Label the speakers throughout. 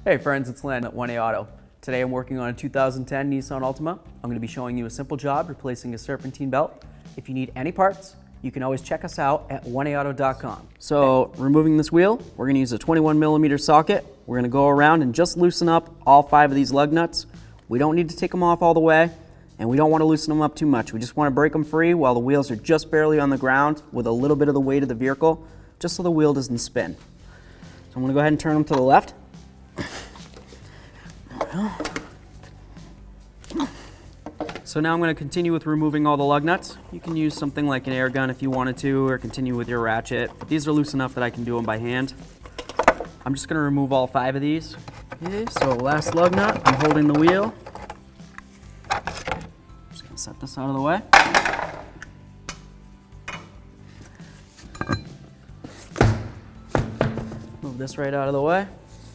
Speaker 1: Hey friends, it's Len at 1A Auto. Today I'm working on a 2010 Nissan Altima. I'm going to be showing you a simple job replacing a serpentine belt. If you need any parts, you can always check us out at 1aauto.com. So removing this wheel, we're going to use a 21mm socket. We're going to go around and just loosen up all 5 of these lug nuts. We don't need to take them off all the way, and we don't want to loosen them up too much. We just want to break them free while the wheels are just barely on the ground with a little bit of the weight of the vehicle, just so the wheel doesn't spin. So I'm going to go ahead and turn them to the left. So now I'm going to continue with removing all the lug nuts. You can use something like an air gun if you wanted to, or continue with your ratchet. But these are loose enough that I can do them by hand. I'm just going to remove all 5 of these. Okay, so last lug nut, I'm holding the wheel. Just going to set this out of the way. Move this right out of the way.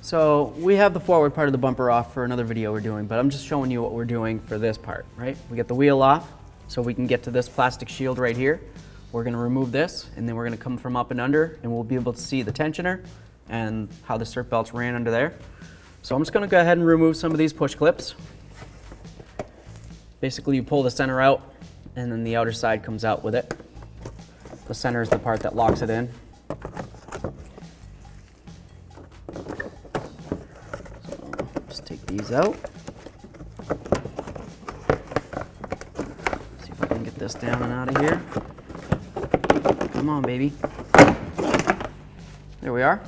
Speaker 1: So we have the forward part of the bumper off for another video we're doing, but I'm just showing you what we're doing for this part, right? We get the wheel off so we can get to this plastic shield right here. We're going to remove this, and then we're going to come from up and under, and we'll be able to see the tensioner and how the serp belts ran under there. So I'm just going to go ahead and remove some of these push clips. Basically, you pull the center out, and then the outer side comes out with it. The center is the part that locks it in. Take these out. See if I can get this down and out of here. Come on, baby. There we are.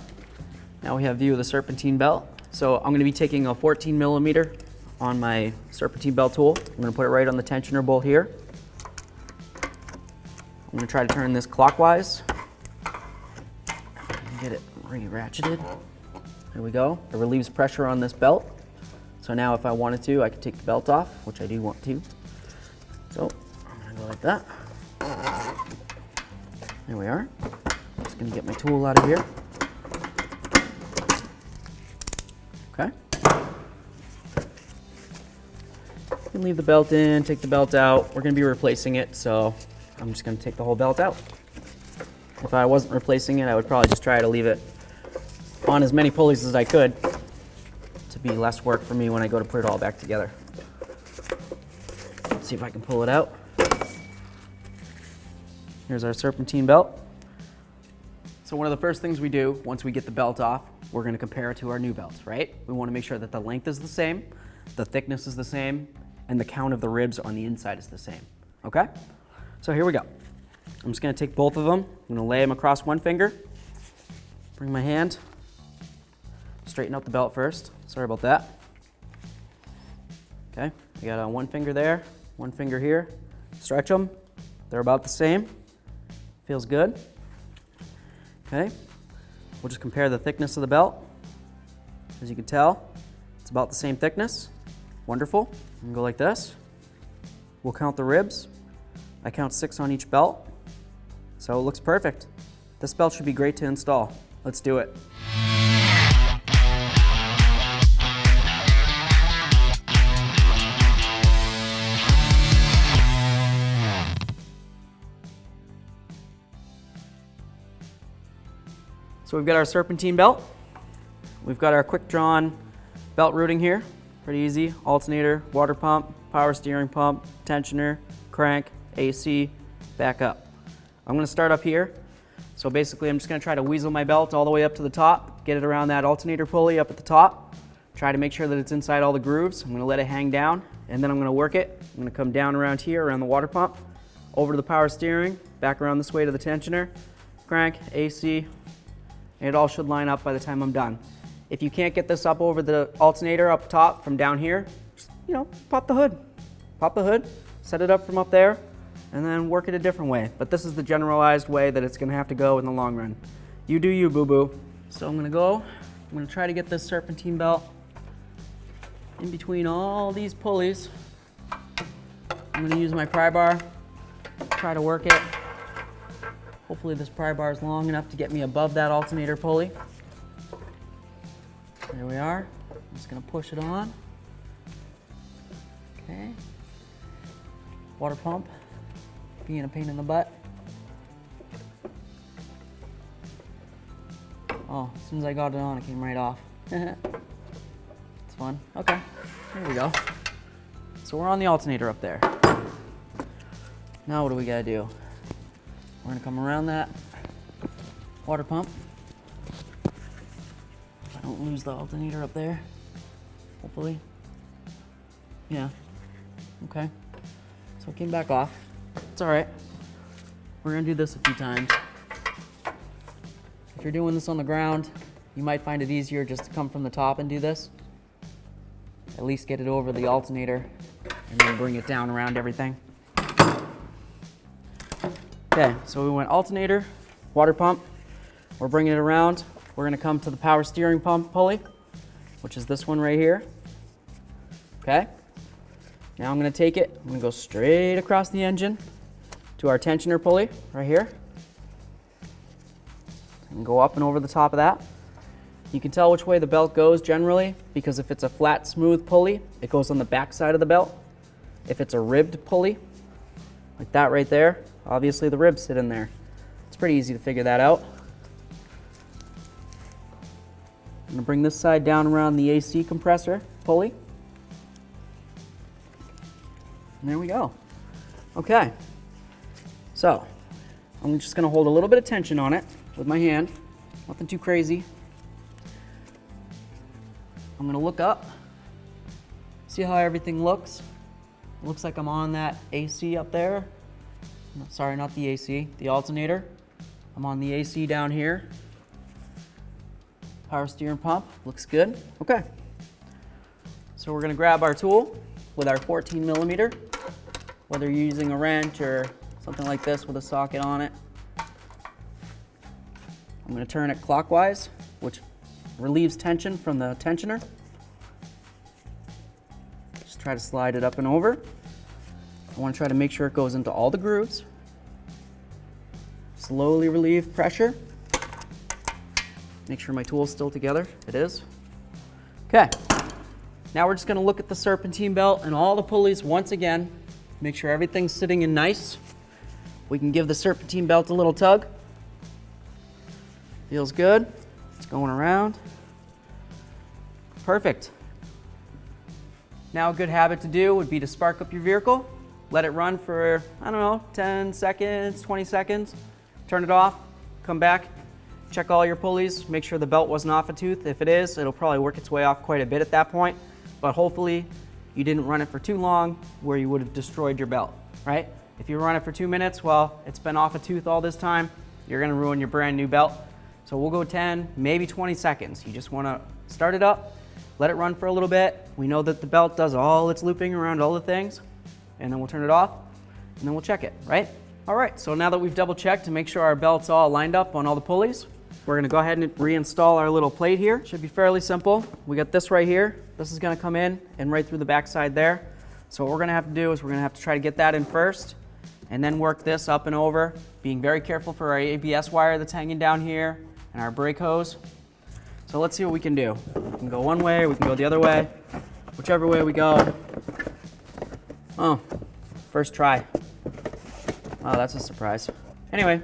Speaker 1: Now we have view of the serpentine belt. So I'm going to be taking a 14mm on my serpentine belt tool. I'm going to put it right on the tensioner bolt here. I'm going to try to turn this clockwise. Get it re-ratcheted. There we go. It relieves pressure on this belt. So now if I wanted to, I could take the belt off, which I do want to. So I'm going to go like that. There we are. Just going to get my tool out of here. Okay. You can leave the belt in, take the belt out. We're going to be replacing it, so I'm just going to take the whole belt out. If I wasn't replacing it, I would probably just try to leave it on as many pulleys as I could to be less work for me when I go to put it all back together. Let's see if I can pull it out. Here's our serpentine belt. So one of the first things we do once we get the belt off, we're going to compare it to our new belts, right? We want to make sure that the length is the same, the thickness is the same, and the count of the ribs on the inside is the same. Okay? So here we go. I'm just going to take both of them. I'm going to lay them across one finger. Bring my hand. Straighten out the belt first. Sorry about that. Okay, I got one finger there, one finger here. Stretch them. They're about the same. Feels good. Okay, we'll just compare the thickness of the belt. As you can tell, it's about the same thickness. Wonderful. I'm gonna go like this. We'll count the ribs. I count 6 on each belt. So it looks perfect. This belt should be great to install. Let's do it. So we've got our serpentine belt. We've got our quick drawn belt routing here. Pretty easy. Alternator, water pump, power steering pump, tensioner, crank, AC, back up. I'm going to start up here. So basically I'm just going to try to weasel my belt all the way up to the top, get it around that alternator pulley up at the top, try to make sure that it's inside all the grooves. I'm going to let it hang down, and then I'm going to work it. I'm going to come down around here, around the water pump, over to the power steering, back around this way to the tensioner, crank, AC, and it all should line up by the time I'm done. If you can't get this up over the alternator up top from down here, just, pop the hood. Pop the hood, set it up from up there, and then work it a different way. But this is the generalized way that it's gonna have to go in the long run. You do you, boo-boo. So I'm gonna try to get this serpentine belt in between all these pulleys. I'm gonna use my pry bar, try to work it. Hopefully this pry bar is long enough to get me above that alternator pulley. There we are. I'm just gonna push it on. Okay. Water pump, being a pain in the butt. Oh, as soon as I got it on, it came right off. fun. Okay, here we go. So we're on the alternator up there. Now what do we gotta do? We're gonna come around that water pump. I don't lose the alternator up there, hopefully. Yeah, okay. So it came back off. It's all right. We're gonna do this a few times. If you're doing this on the ground, you might find it easier just to come from the top and do this. At least get it over the alternator and then bring it down around everything. Okay, so we went alternator, water pump. We're bringing it around. We're gonna come to the power steering pump pulley, which is this one right here. Okay? Now I'm gonna take it, I'm gonna go straight across the engine to our tensioner pulley right here. And go up and over the top of that. You can tell which way the belt goes generally, because if it's a flat, smooth pulley, it goes on the back side of the belt. If it's a ribbed pulley, like that right there, obviously the ribs sit in there. It's pretty easy to figure that out. I'm gonna bring this side down around the AC compressor pulley. And there we go. Okay, so I'm just gonna hold a little bit of tension on it with my hand, nothing too crazy. I'm gonna look up, see how everything looks. It looks like I'm on that AC up there. No, sorry, not the AC, the alternator. I'm on the AC down here. Power steering pump, looks good. Okay, so we're gonna grab our tool with our 14 millimeter, whether you're using a wrench or something like this with a socket on it. I'm gonna turn it clockwise, which relieves tension from the tensioner. Just try to slide it up and over. I wanna try to make sure it goes into all the grooves. Slowly relieve pressure. Make sure my tool's still together. It is. Okay, now we're just gonna look at the serpentine belt and all the pulleys once again. Make sure everything's sitting in nice. We can give the serpentine belt a little tug. Feels good. It's going around. Perfect. Now a good habit to do would be to spark up your vehicle. Let it run for, I don't know, 10 seconds, 20 seconds. Turn it off, come back, check all your pulleys, make sure the belt wasn't off a tooth. If it is, it'll probably work its way off quite a bit at that point. But hopefully you didn't run it for too long where you would have destroyed your belt, right? If you run it for 2 minutes, well, it's been off a tooth all this time, you're gonna ruin your brand new belt. So we'll go 10, maybe 20 seconds. You just wanna start it up, let it run for a little bit. We know that the belt does all its looping around all the things, and then we'll turn it off, and then we'll check it, right? All right, so now that we've double checked to make sure our belt's all lined up on all the pulleys, we're gonna go ahead and reinstall our little plate here. Should be fairly simple. We got this right here. This is gonna come in and right through the backside there. So what we're gonna have to do is we're gonna have to try to get that in first and then work this up and over, being very careful for our ABS wire that's hanging down here and our brake hose. So let's see what we can do. We can go one way, we can go the other way. Whichever way we go. Oh, first try. Oh, that's a surprise. Anyway,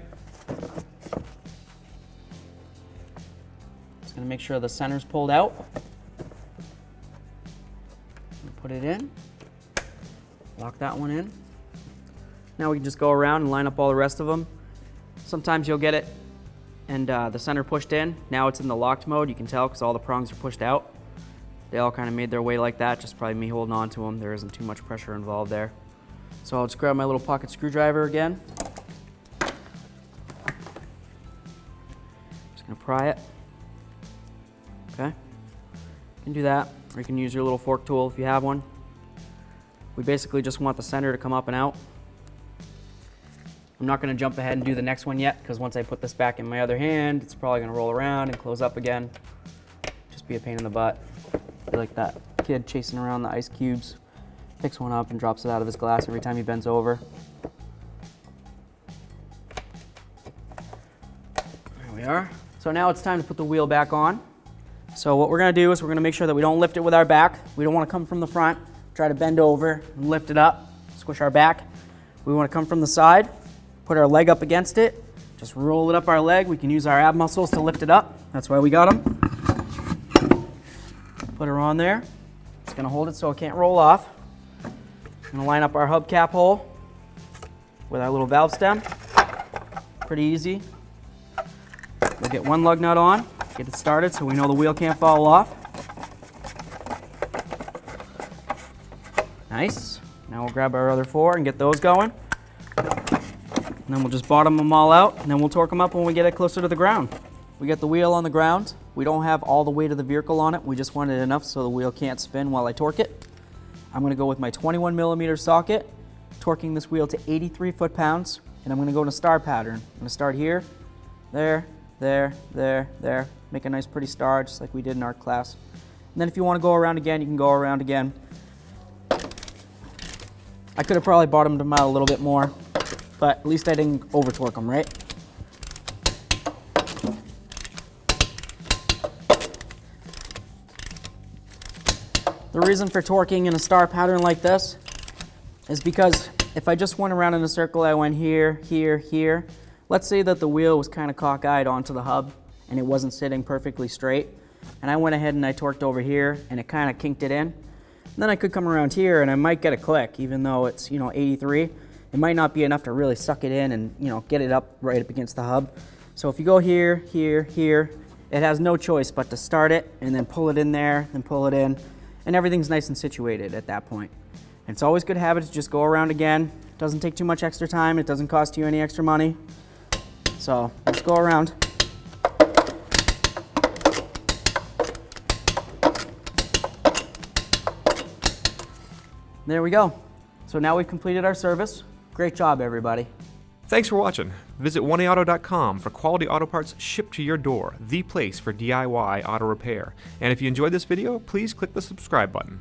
Speaker 1: just gonna make sure the center's pulled out. Put it in, lock that one in. Now we can just go around and line up all the rest of them. Sometimes you'll get it and the center pushed in. Now it's in the locked mode. You can tell because all the prongs are pushed out. They all kind of made their way like that, just probably me holding on to them. There isn't too much pressure involved there. So I'll just grab my little pocket screwdriver again. Just gonna pry it. Okay, you can do that, or you can use your little fork tool if you have one. We basically just want the center to come up and out. I'm not gonna jump ahead and do the next one yet, because once I put this back in my other hand, it's probably gonna roll around and close up again. Just be a pain in the butt. Be like that kid chasing around the ice cubes, picks one up and drops it out of his glass every time he bends over. There we are. So now it's time to put the wheel back on. So what we're gonna do is we're gonna make sure that we don't lift it with our back. We don't wanna come from the front, try to bend over and lift it up, squish our back. We wanna come from the side, put our leg up against it, just roll it up our leg. We can use our ab muscles to lift it up. That's why we got them. Put her on there. gonna hold it so it can't roll off. I'm gonna line up our hubcap hole with our little valve stem. Pretty easy. We'll get one lug nut on, get it started so we know the wheel can't fall off. Nice. Now we'll grab our other 4 and get those going. And then we'll just bottom them all out, and then we'll torque them up when we get it closer to the ground. We get the wheel on the ground. We don't have all the weight of the vehicle on it. We just want it enough so the wheel can't spin while I torque it. I'm gonna go with my 21 millimeter socket, torquing this wheel to 83 foot-pounds, and I'm gonna go in a star pattern. I'm gonna start here, there, there, there, there. Make a nice pretty star, just like we did in art class. And then if you wanna go around again, you can go around again. I could have probably bottomed them out a little bit more, but at least I didn't over torque them, right? The reason for torquing in a star pattern like this is because if I just went around in a circle, I went here, here, here. Let's say that the wheel was kind of cockeyed onto the hub and it wasn't sitting perfectly straight. And I went ahead and I torqued over here and it kind of kinked it in. And then I could come around here and I might get a click, even though it's, 83. It might not be enough to really suck it in and, get it up right up against the hub. So if you go here, here, here, it has no choice but to start it and then pull it in there and pull it in. And everything's nice and situated at that point. And it's always good habit to just go around again. It doesn't take too much extra time. It doesn't cost you any extra money. So let's go around. There we go. So now we've completed our service. Great job, everybody.
Speaker 2: Thanks for watching. Visit 1AAuto.com for quality auto parts shipped to your door, the place for DIY auto repair. And if you enjoyed this video, please click the subscribe button.